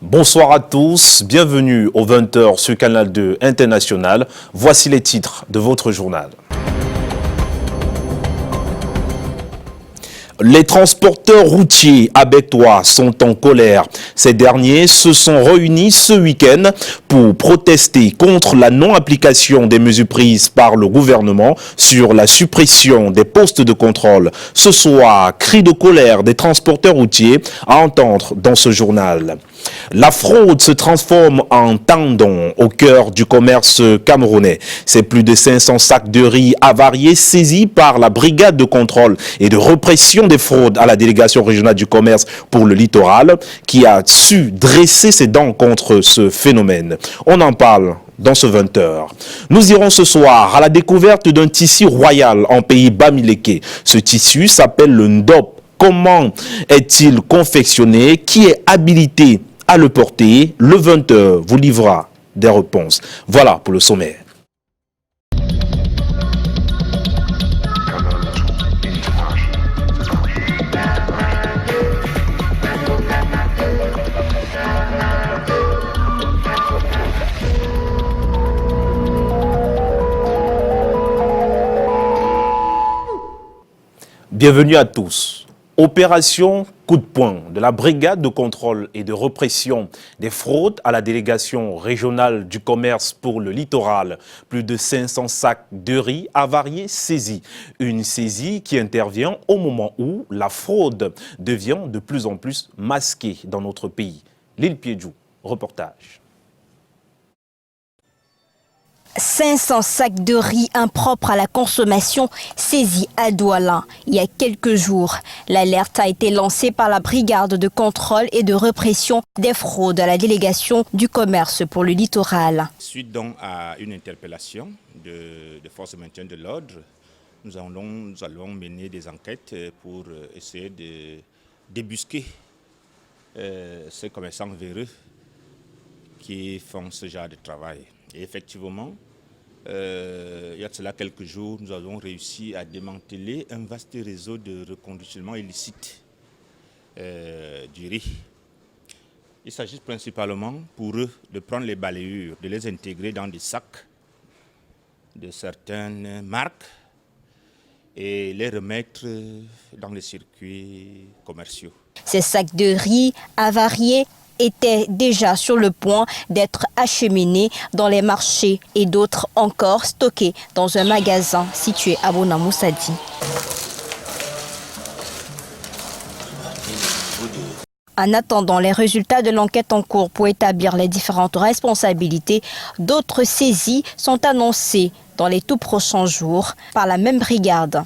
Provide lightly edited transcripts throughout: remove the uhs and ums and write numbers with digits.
Bonsoir à tous, bienvenue aux 20h sur Canal 2 International. Voici les titres de votre journal. Les transporteurs routiers abectois sont en colère. Ces derniers se sont réunis ce week-end pour protester contre la non-application des mesures prises par le gouvernement sur la suppression des postes de contrôle. Ce soir, cri de colère des transporteurs routiers à entendre dans ce journal. La fraude se transforme en tendon au cœur du commerce camerounais. C'est plus de 500 sacs de riz avariés saisis par la brigade de contrôle et de répression des fraudes à la délégation régionale du commerce pour le littoral qui a su dresser ses dents contre ce phénomène. On en parle dans ce 20h. Nous irons ce soir à la découverte d'un tissu royal en pays Bamileke. Ce tissu s'appelle le Ndop. Comment est-il confectionné? Qui est habilité à le porter? Le 20h vous livrera des réponses. Voilà pour le sommaire. Bienvenue à tous. Opération coup de poing de la brigade de contrôle et de répression des fraudes à la délégation régionale du commerce pour le littoral. Plus de 500 sacs de riz avariés saisis. Une saisie qui intervient au moment où la fraude devient de plus en plus masquée dans notre pays. L'île Piedjou, reportage. 500 sacs de riz impropres à la consommation saisis à Douala il y a quelques jours. L'alerte a été lancée par la brigade de contrôle et de répression des fraudes à la délégation du commerce pour le littoral. Suite donc à une interpellation de forces de maintien de l'ordre, nous allons mener des enquêtes pour essayer de débusquer ces commerçants véreux qui font ce genre de travail. Et effectivement, il y a de cela quelques jours, nous avons réussi à démanteler un vaste réseau de reconditionnement illicite du riz. Il s'agit principalement pour eux de prendre les balayures, de les intégrer dans des sacs de certaines marques et les remettre dans les circuits commerciaux. Ces sacs de riz avariés étaient déjà sur le point d'être acheminés dans les marchés et d'autres encore stockés dans un magasin situé à Bonamoussadi. En attendant les résultats de l'enquête en cours pour établir les différentes responsabilités, d'autres saisies sont annoncées dans les tout prochains jours par la même brigade.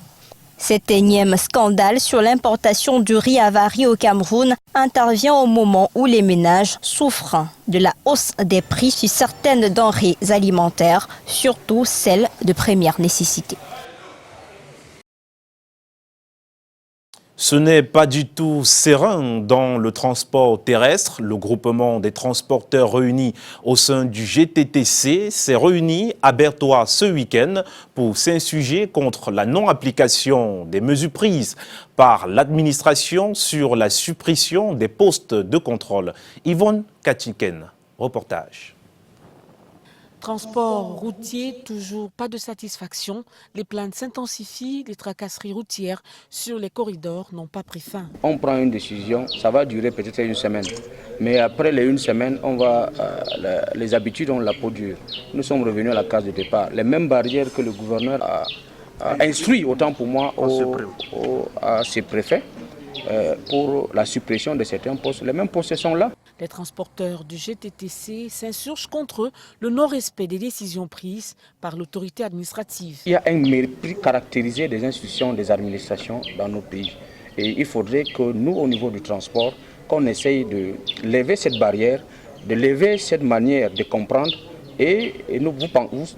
Cet énième scandale sur l'importation du riz avarié au Cameroun intervient au moment où les ménages souffrent de la hausse des prix sur certaines denrées alimentaires, surtout celles de première nécessité. Ce n'est pas du tout serein dans le transport terrestre. Le groupement des transporteurs réunis au sein du GTTC s'est réuni à Bertois ce week-end pour s'insurger contre la non-application des mesures prises par l'administration sur la suppression des postes de contrôle. Yvonne Katiken, reportage. Transport routier, toujours pas de satisfaction. Les plaintes s'intensifient, les tracasseries routières sur les corridors n'ont pas pris fin. On prend une décision, ça va durer peut-être une semaine. Mais après les une semaine, les habitudes ont la peau dure. Nous sommes revenus à la case de départ. Les mêmes barrières que le gouverneur a instruit, autant pour moi, à ses préfets, pour la suppression de certains postes. Les mêmes postes sont là. Les transporteurs du GTTC s'insurgent contre le non-respect des décisions prises par l'autorité administrative. Il y a un mépris caractérisé des institutions, des administrations dans nos pays. Et il faudrait que nous, au niveau du transport, qu'on essaye de lever cette barrière, de lever cette manière de comprendre. Et nous,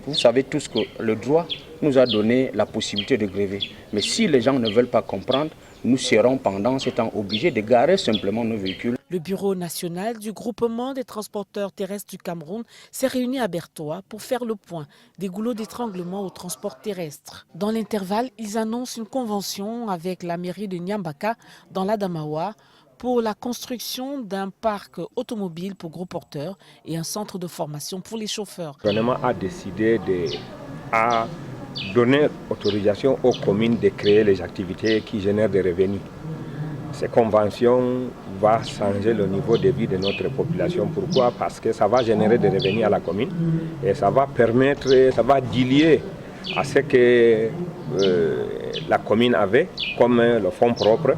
vous savez tous que le droit nous a donné la possibilité de gréver. Mais si les gens ne veulent pas comprendre, nous serons pendant ce temps obligés de garer simplement nos véhicules. Le Bureau national du groupement des transporteurs terrestres du Cameroun s'est réuni à Bertoua pour faire le point des goulots d'étranglement au transport terrestre. Dans l'intervalle, ils annoncent une convention avec la mairie de Nyambaka dans l'Adamawa pour la construction d'un parc automobile pour gros porteurs et un centre de formation pour les chauffeurs. Le gouvernement a décidé de donner autorisation aux communes de créer les activités qui génèrent des revenus. Ces conventions vont changer le niveau de vie de notre population. Pourquoi? Parce que ça va générer des revenus à la commune et ça va permettre, ça va diluer à ce que la commune avait comme le fonds propre.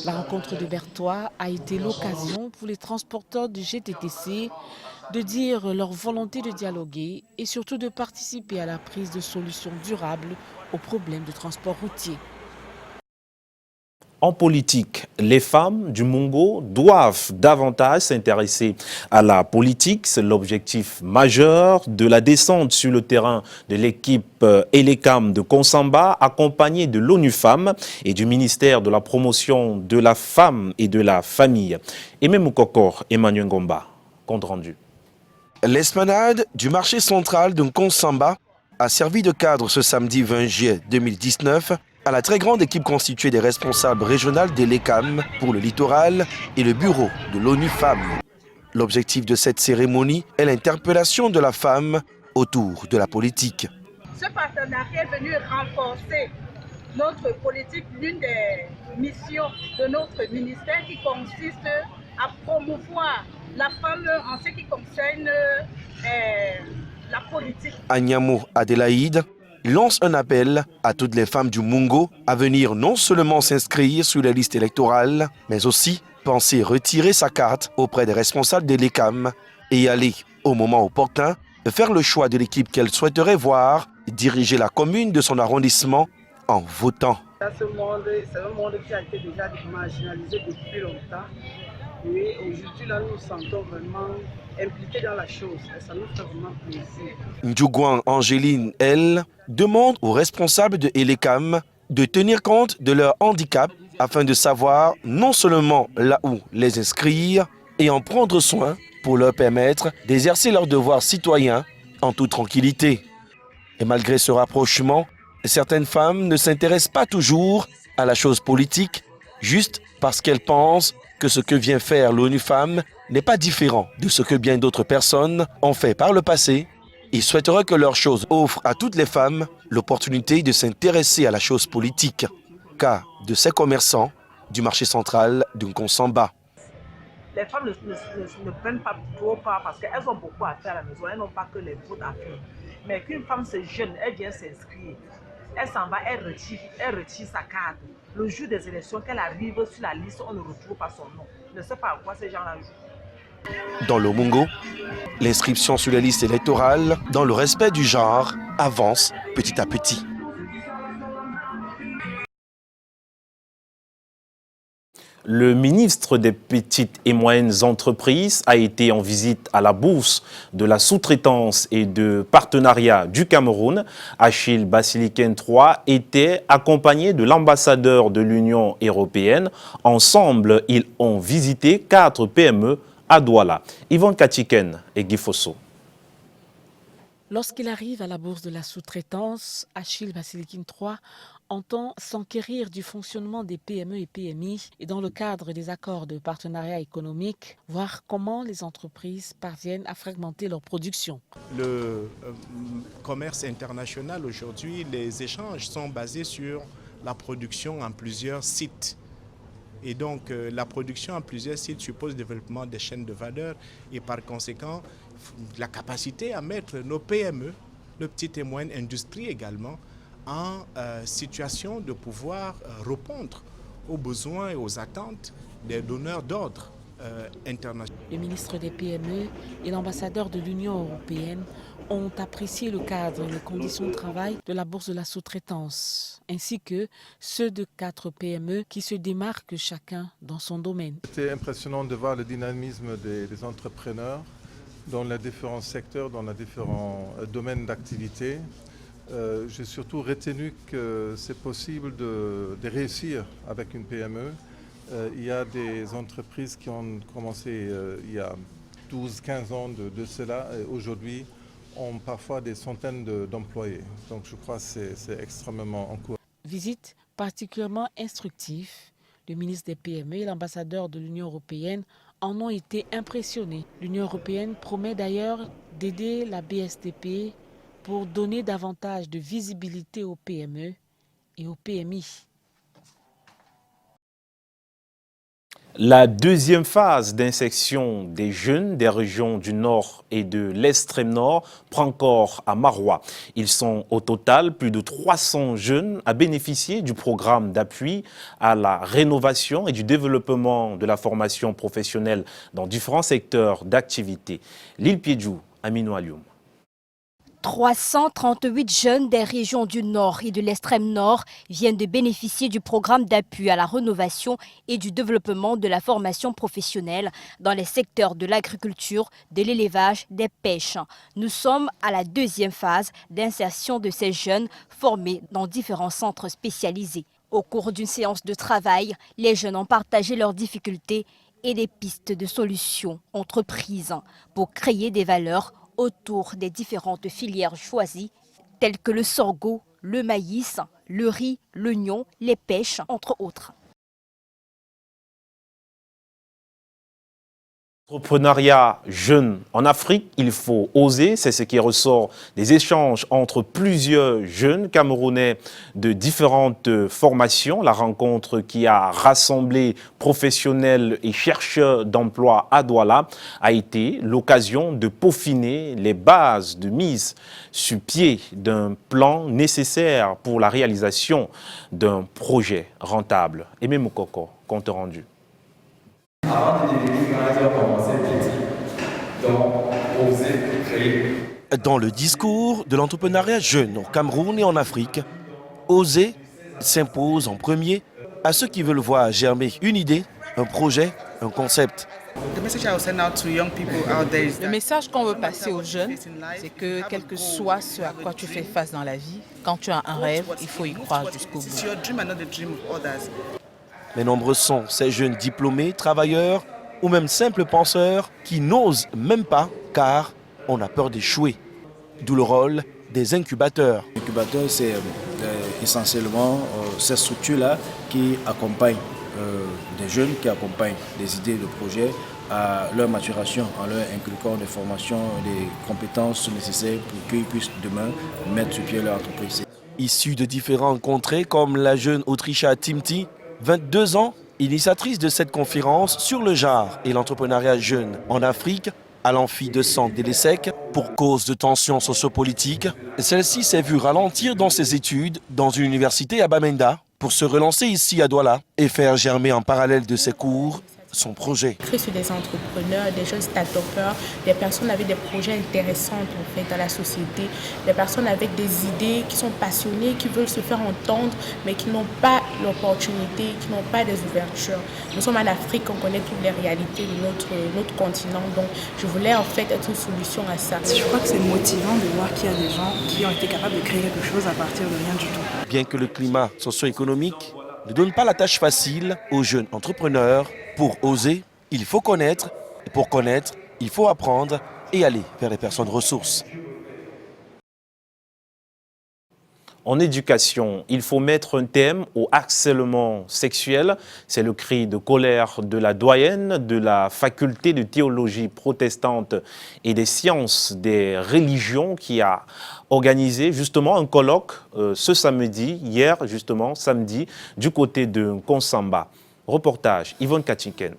La rencontre de Bertoua a été l'occasion pour les transporteurs du GTTC de dire leur volonté de dialoguer et surtout de participer à la prise de solutions durables aux problèmes de transport routier. En politique, les femmes du Mungo doivent davantage s'intéresser à la politique. C'est l'objectif majeur de la descente sur le terrain de l'équipe Elekam de Konsamba, accompagnée de l'ONU Femmes et du ministère de la Promotion de la Femme et de la Famille. Aimé Moukokor, Emmanuel Ngomba, compte rendu. L'esplanade du marché central de Konsamba a servi de cadre ce samedi 20 juillet 2019 à la très grande équipe constituée des responsables régionaux d'Elekam pour le littoral et le bureau de l'ONU Femmes. L'objectif de cette cérémonie est l'interpellation de la femme autour de la politique. Ce partenariat est venu renforcer notre politique, l'une des missions de notre ministère qui consiste à promouvoir la femme en ce qui concerne la politique. Agnamo Adélaïde lance un appel à toutes les femmes du Mungo à venir non seulement s'inscrire sur les listes électorales, mais aussi penser retirer sa carte auprès des responsables de l'ECAM et aller, au moment opportun, faire le choix de l'équipe qu'elle souhaiterait voir diriger la commune de son arrondissement en votant. C'est un monde qui a été déjà marginalisé depuis longtemps. Et aujourd'hui, là, nous nous sentons vraiment impliqués dans la chose. Et ça nous fait vraiment plaisir. Ndjougouan Angéline, elle, demande aux responsables de Elekam de tenir compte de leur handicap afin de savoir non seulement là où les inscrire et en prendre soin pour leur permettre d'exercer leurs devoirs citoyens en toute tranquillité. Et malgré ce rapprochement, certaines femmes ne s'intéressent pas toujours à la chose politique juste parce qu'elles pensent que ce que vient faire l'ONU Femmes n'est pas différent de ce que bien d'autres personnes ont fait par le passé. Ils souhaiteraient que leur chose offre à toutes les femmes l'opportunité de s'intéresser à la chose politique. Cas de ces commerçants du marché central de Konsamba. Les femmes ne prennent pas trop part parce qu'elles ont beaucoup à faire à la maison. Elles n'ont pas que les votes à faire. Mais qu'une femme se jeune, elle vient s'inscrire. Elle s'en va, elle retire sa carte. Le jour des élections, qu'elle arrive sur la liste, on ne retrouve pas son nom. Je ne sais pas à quoi ces gens-là jouent. Dans le Mungo, l'inscription sur les listes électorales, dans le respect du genre, avance petit à petit. Le ministre des Petites et Moyennes Entreprises a été en visite à la Bourse de la sous-traitance et de partenariat du Cameroun. Achille Basiliken III était accompagné de l'ambassadeur de l'Union européenne. Ensemble, ils ont visité 4 PME à Douala. Yvonne Katiken et Guy Fosso. Lorsqu'il arrive à la Bourse de la sous-traitance, Achille Basiliken III entend s'enquérir du fonctionnement des PME et PMI et dans le cadre des accords de partenariat économique, voir comment les entreprises parviennent à fragmenter leur production. Le commerce international aujourd'hui, les échanges sont basés sur la production en plusieurs sites. Et donc la production en plusieurs sites suppose le développement des chaînes de valeur et par conséquent la capacité à mettre nos PME, nos petites et moyennes industries également, en situation de pouvoir répondre aux besoins et aux attentes des donneurs d'ordre internationaux. Le ministre des PME et l'ambassadeur de l'Union européenne ont apprécié le cadre et les conditions de travail de la Bourse de la sous-traitance, ainsi que ceux de 4 PME qui se démarquent chacun dans son domaine. C'était impressionnant de voir le dynamisme des entrepreneurs dans les différents secteurs, dans les différents domaines d'activité. J'ai surtout retenu que c'est possible de réussir avec une PME. Il y a des entreprises qui ont commencé il y a 12-15 ans de cela et aujourd'hui ont parfois des centaines d'employés. Donc je crois que c'est extrêmement encourageant. Visite particulièrement instructive. Le ministre des PME et l'ambassadeur de l'Union européenne en ont été impressionnés. L'Union européenne promet d'ailleurs d'aider la BSTP pour donner davantage de visibilité aux PME et aux PMI. La deuxième phase d'insertion des jeunes des régions du Nord et de l'extrême Nord prend corps à Maroua. Ils sont au total plus de 300 jeunes à bénéficier du programme d'appui à la rénovation et du développement de la formation professionnelle dans différents secteurs d'activité. L'île Piedjou, Aminou Alioum. 338 jeunes des régions du Nord et de l'extrême Nord viennent de bénéficier du programme d'appui à la rénovation et du développement de la formation professionnelle dans les secteurs de l'agriculture, de l'élevage, des pêches. Nous sommes à la deuxième phase d'insertion de ces jeunes formés dans différents centres spécialisés. Au cours d'une séance de travail, les jeunes ont partagé leurs difficultés et des pistes de solutions entreprises pour créer des valeurs autour des différentes filières choisies, telles que le sorgho, le maïs, le riz, l'oignon, les pêches, entre autres. Entrepreneuriat jeune en Afrique, il faut oser, c'est ce qui ressort des échanges entre plusieurs jeunes Camerounais de différentes formations. La rencontre qui a rassemblé professionnels et chercheurs d'emploi à Douala a été l'occasion de peaufiner les bases de mise sur pied d'un plan nécessaire pour la réalisation d'un projet rentable. Aimé Moukoko, compte rendu. Dans le discours de l'entrepreneuriat jeune au Cameroun et en Afrique, oser s'impose en premier à ceux qui veulent voir germer une idée, un projet, un concept. Le message qu'on veut passer aux jeunes, c'est que quel que soit ce à quoi tu fais face dans la vie, quand tu as un rêve, il faut y croire jusqu'au bout. Mais nombreux sont ces jeunes diplômés, travailleurs ou même simples penseurs qui n'osent même pas car on a peur d'échouer. D'où le rôle des incubateurs. L'incubateur, c'est essentiellement ces structures-là qui accompagnent des jeunes, qui accompagnent des idées de projets à leur maturation, en leur inculquant des formations, des compétences nécessaires pour qu'ils puissent demain mettre sur pied leur entreprise. Issus de différentes contrées comme la jeune Autricha Timti, 22 ans, initiatrice de cette conférence sur le genre et l'entrepreneuriat jeune en Afrique, à l'amphi de Centre d'Élesec, pour cause de tensions sociopolitiques, celle-ci s'est vue ralentir dans ses études dans une université à Bamenda pour se relancer ici à Douala et faire germer en parallèle de ses cours son projet. Créer sur des entrepreneurs, des jeunes start-upers, des personnes avec des projets intéressants en fait, dans la société, des personnes avec des idées qui sont passionnées, qui veulent se faire entendre, mais qui n'ont pas l'opportunité, qui n'ont pas des ouvertures. Nous sommes en Afrique, on connaît toutes les réalités de notre continent, donc je voulais en fait être une solution à ça. Je crois que c'est motivant de voir qu'il y a des gens qui ont été capables de créer quelque chose à partir de rien du tout. Bien que le climat socio-économique ne donne pas la tâche facile aux jeunes entrepreneurs, pour oser, il faut connaître, et pour connaître, il faut apprendre et aller vers les personnes ressources. En éducation, il faut mettre un terme au harcèlement sexuel. C'est le cri de colère de la doyenne de la faculté de théologie protestante et des sciences des religions qui a organisé justement un colloque ce samedi, hier justement samedi, du côté de Konsamba. Reportage, Yvonne Kachinken.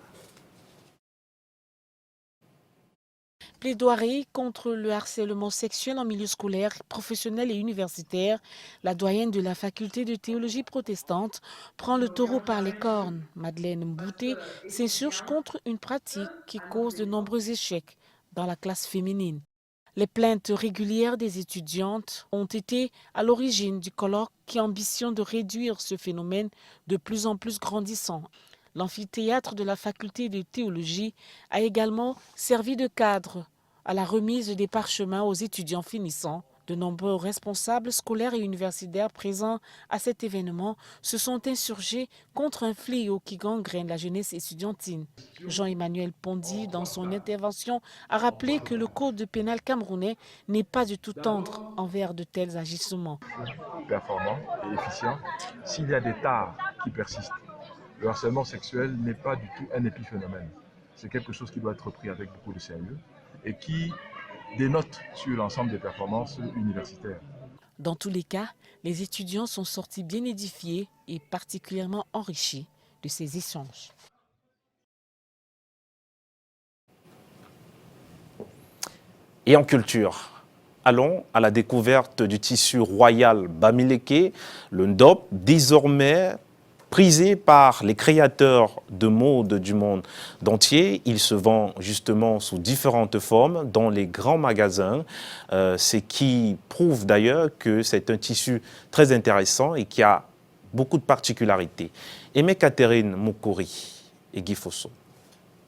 Plaidoirie contre le harcèlement sexuel en milieu scolaire, professionnel et universitaire, la doyenne de la faculté de théologie protestante prend le taureau par les cornes. Madeleine Mbouté s'insurge contre une pratique qui cause de nombreux échecs dans la classe féminine. Les plaintes régulières des étudiantes ont été à l'origine du colloque qui ambitionne de réduire ce phénomène de plus en plus grandissant. L'amphithéâtre de la faculté de théologie a également servi de cadre à la remise des parchemins aux étudiants finissants de De nombreux responsables scolaires et universitaires présents à cet événement se sont insurgés contre un fléau qui gangrène la jeunesse étudiantine. Jean-Emmanuel Pondy, dans son intervention, a rappelé que le code pénal camerounais n'est pas du tout tendre envers de tels agissements. Performant et efficient, s'il y a des tares qui persistent, le harcèlement sexuel n'est pas du tout un épiphénomène. C'est quelque chose qui doit être pris avec beaucoup de sérieux et qui dénote sur l'ensemble des performances universitaires. Dans tous les cas, les étudiants sont sortis bien édifiés et particulièrement enrichis de ces échanges. Et en culture, allons à la découverte du tissu royal Bamileke, le ndop, désormais prisé par les créateurs de mode du monde entier. Il se vend justement sous différentes formes dans les grands magasins, ce qui prouve d'ailleurs que c'est un tissu très intéressant et qui a beaucoup de particularités. Aimé Catherine Moukouri et Guy Fosso.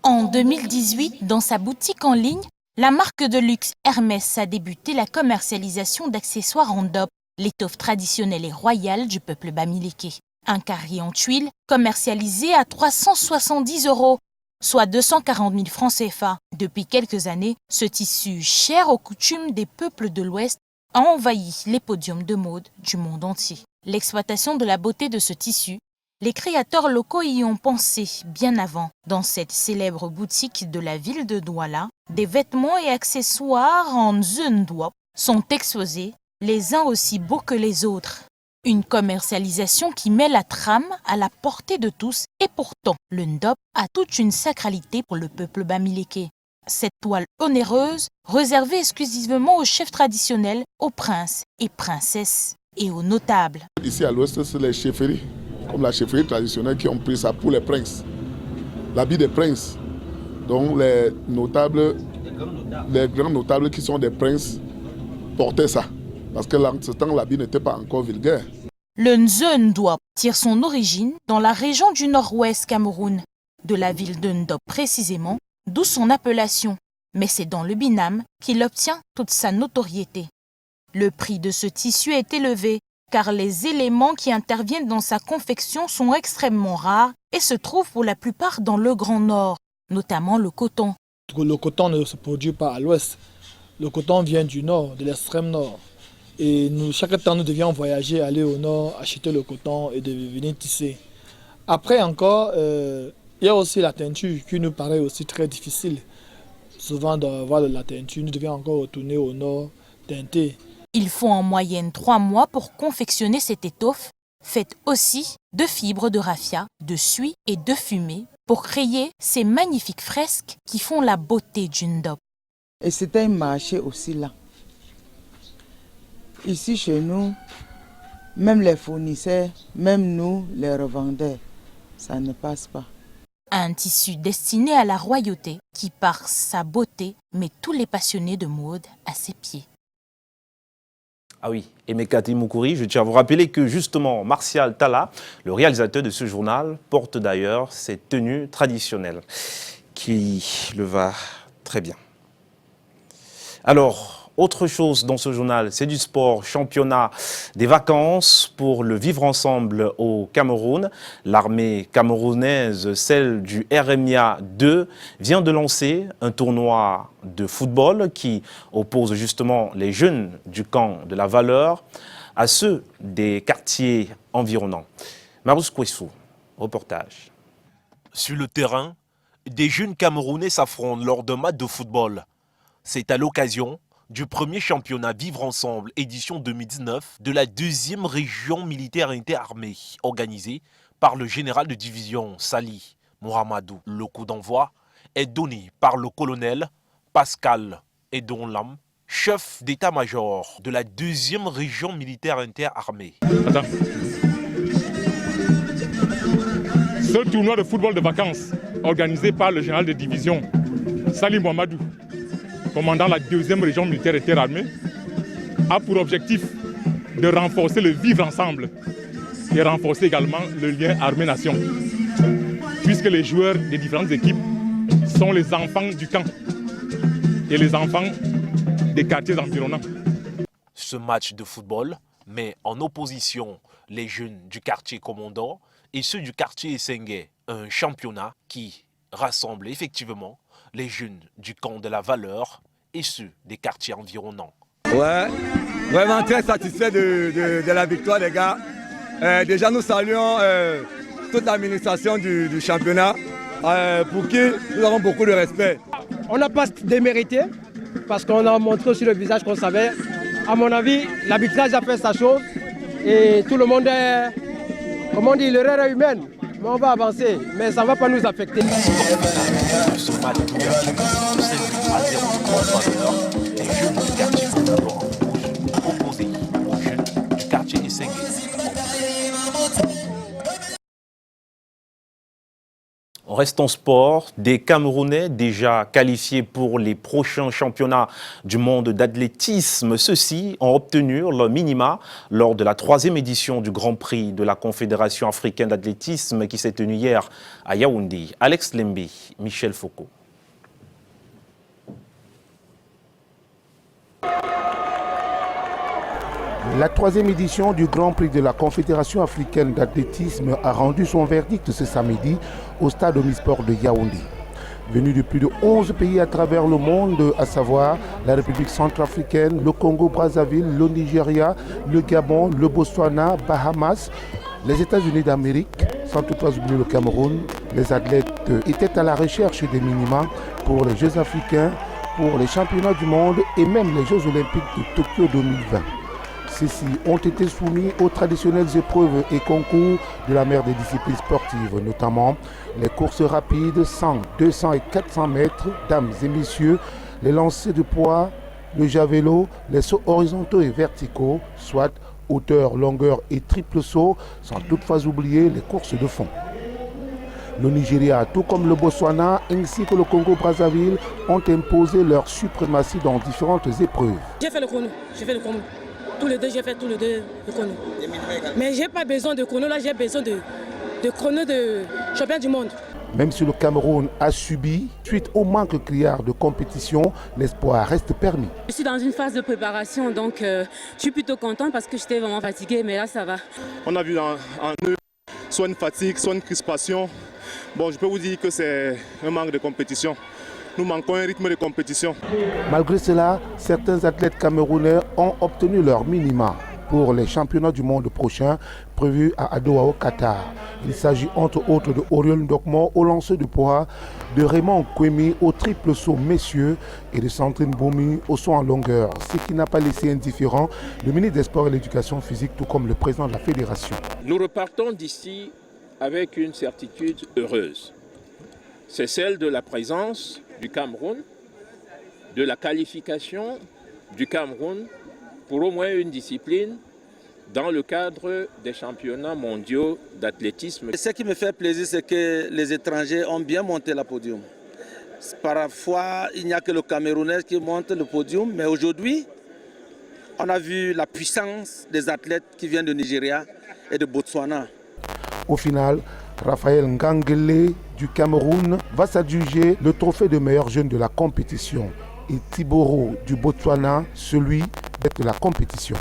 En 2018, dans sa boutique en ligne, la marque de luxe Hermès a débuté la commercialisation d'accessoires en ndop, l'étoffe traditionnelle et royale du peuple Bamileke. Un carré en tuiles commercialisé à 370 €, soit 240 000 francs CFA. Depuis quelques années, ce tissu, cher aux coutumes des peuples de l'Ouest, a envahi les podiums de mode du monde entier. L'exploitation de la beauté de ce tissu, les créateurs locaux y ont pensé bien avant. Dans cette célèbre boutique de la ville de Douala, des vêtements et accessoires en ndop sont exposés, les uns aussi beaux que les autres. Une commercialisation qui met la trame à la portée de tous et pourtant, le ndop a toute une sacralité pour le peuple Bamileke. Cette toile onéreuse, réservée exclusivement aux chefs traditionnels, aux princes et princesses et aux notables. Ici à l'ouest, c'est les chefferies, comme la chefferie traditionnelle qui ont pris ça pour les princes. L'habit des princes. Donc les notables, les grands notables qui sont des princes portaient ça. Parce que ce temps, l'habit n'était pas encore vulgaire. Le ndop tire son origine dans la région du nord-ouest Cameroun, de la ville de Ndop précisément, d'où son appellation. Mais c'est dans le Binam qu'il obtient toute sa notoriété. Le prix de ce tissu est élevé, car les éléments qui interviennent dans sa confection sont extrêmement rares et se trouvent pour la plupart dans le Grand Nord, notamment le coton. Le coton ne se produit pas à l'ouest. Le coton vient du nord, de l'extrême nord. Et chaque temps, nous devions voyager, aller au nord, acheter le coton et de venir tisser. Après encore, il y a aussi la teinture qui nous paraît aussi très difficile. Souvent d'avoir de la teinture, nous devions encore retourner au nord, teinter. Il faut en moyenne 3 mois pour confectionner cette étoffe, faite aussi de fibres de raffia, de suie et de fumée, pour créer ces magnifiques fresques qui font la beauté du ndop. Et c'était un marché aussi là. Ici chez nous, même les fournisseurs, même nous, les revendeurs, ça ne passe pas. Un tissu destiné à la royauté qui, par sa beauté, met tous les passionnés de mode à ses pieds. Ah oui, Aimé Catherine Moukouri, je tiens à vous rappeler que justement Martial Talla, le réalisateur de ce journal, porte d'ailleurs cette tenue traditionnelle qui le va très bien. Alors, autre chose dans ce journal, c'est du sport, championnat des vacances pour le vivre ensemble au Cameroun. L'armée camerounaise, celle du RMIA 2, vient de lancer un tournoi de football qui oppose justement les jeunes du camp de la Valeur à ceux des quartiers environnants. Marus Kwesou, reportage. Sur le terrain, des jeunes Camerounais s'affrontent lors d'un match de football. C'est à l'occasion du premier championnat Vivre Ensemble, édition 2019, de la 2e région militaire interarmée, organisée par le général de division Sali Mohamedou. Le coup d'envoi est donné par le colonel Pascal Edonlam, chef d'état-major de la 2e région militaire interarmée. Ce tournoi de football de vacances, organisé par le général de division Sali Mohamedou, commandant la 2e région militaire interarmée, a pour objectif de renforcer le vivre ensemble et renforcer également le lien armée-nation. Puisque les joueurs des différentes équipes sont les enfants du camp et les enfants des quartiers environnants. Ce ce match de football met en opposition les jeunes du quartier Commandant et ceux du quartier Essengue, un championnat qui rassemble effectivement les jeunes du camp de la Valeur et ceux des quartiers environnants. Ouais, vraiment très satisfait de la victoire les gars. Déjà nous saluons toute l'administration du championnat pour qui nous avons beaucoup de respect. On n'a pas démérité parce qu'on a montré sur le visage qu'on savait. À mon avis, l'arbitrage a fait sa chose et tout le monde est, comment on dit, l'erreur est humaine. Mais on va avancer, mais ça ne va pas nous affecter. Ce match d'ouverture, 5-0 les jeunes du quartier opposés aux jeunes du quartier Essengue. On reste en sport. Des Camerounais déjà qualifiés pour les prochains championnats du monde d'athlétisme. Ceux-ci ont obtenu leur minima lors de la 3e édition du Grand Prix de la Confédération africaine d'athlétisme qui s'est tenue hier à Yaoundé. Alex Lembe, Michel Foucault. La 3e édition du Grand Prix de la Confédération africaine d'athlétisme a rendu son verdict ce samedi au stade omnisport de Yaoundé. Venus de plus de 11 pays à travers le monde, à savoir la République centrafricaine, le Congo-Brazzaville, le Nigeria, le Gabon, le Botswana, Bahamas, les États-Unis d'Amérique, sans toutefois oublier le Cameroun, les athlètes étaient à la recherche des minima pour les Jeux africains, pour les championnats du monde et même les Jeux olympiques de Tokyo 2020. Ceux-ci ont été soumis aux traditionnelles épreuves et concours de la mère des disciplines sportives, notamment les courses rapides 100, 200 et 400 mètres, dames et messieurs, les lancers de poids, le javelot, les sauts horizontaux et verticaux, soit hauteur, longueur et triple saut, sans toutefois oublier les courses de fond. Le Nigeria, tout comme le Botswana ainsi que le Congo-Brazzaville, ont imposé leur suprématie dans différentes épreuves. J'ai fait le chrono, tous les deux, j'ai fait tous les deux le chrono. Mais j'ai pas besoin de chrono, là j'ai besoin de chrono de champion du monde. Même si le Cameroun a subi, suite au manque criard de compétition, l'espoir reste permis. Je suis dans une phase de préparation, donc je suis plutôt contente parce que j'étais vraiment fatiguée, mais là ça va. On a vu en eux soit une fatigue, soit une crispation. Bon, je peux vous dire que c'est un manque de compétition. Nous manquons un rythme de compétition. Malgré cela, certains athlètes camerounais ont obtenu leur minima pour les championnats du monde prochains prévus à Doha au Qatar. Il s'agit entre autres de Oriol Ndokmo au lancer du poids, de Raymond Kwemi au triple saut messieurs et de Sandrine Boumi au saut en longueur, ce qui n'a pas laissé indifférent le ministre des Sports et de l'Éducation physique tout comme le président de la fédération. Nous repartons d'ici avec une certitude heureuse. C'est celle de la présence du Cameroun, de la qualification du Cameroun pour au moins une discipline dans le cadre des championnats mondiaux d'athlétisme. Ce qui me fait plaisir, c'est que les étrangers ont bien monté le podium. Parfois, il n'y a que le Camerounais qui monte le podium, mais aujourd'hui, on a vu la puissance des athlètes qui viennent de Nigeria et de Botswana. Au final, Raphaël Ngangele du Cameroun va s'adjuger le trophée de meilleur jeune de la compétition et Tiboro du Botswana, celui de la compétition.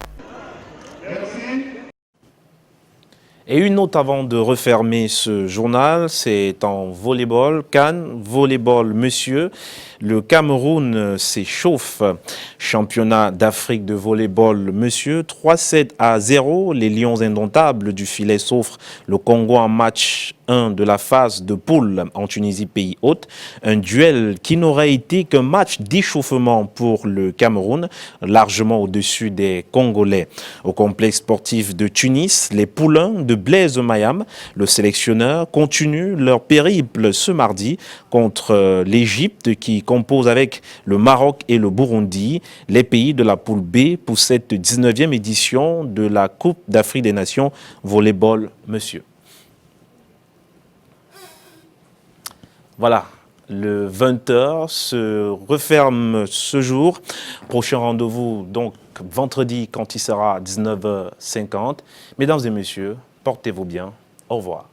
Et une note avant de refermer ce journal, c'est en volleyball, CAN, volleyball monsieur. Le Cameroun s'échauffe. Championnat d'Afrique de volleyball monsieur. 3-7-0. Les Lions indomptables du filet s'offrent le Congo en match 1 de la phase de poule en Tunisie, pays hôte. Un duel qui n'aurait été qu'un match d'échauffement pour le Cameroun, largement au-dessus des Congolais. Au complexe sportif de Tunis, les poulains de Blaise Mayam, le sélectionneur, continuent leur périple ce mardi contre l'Égypte qui compose avec le Maroc et le Burundi, les pays de la poule B pour cette 19e édition de la Coupe d'Afrique des Nations volleyball monsieur. Voilà, le 20h se referme ce jour. Prochain rendez-vous donc vendredi quand il sera 19h50. Mesdames et messieurs, portez-vous bien. Au revoir.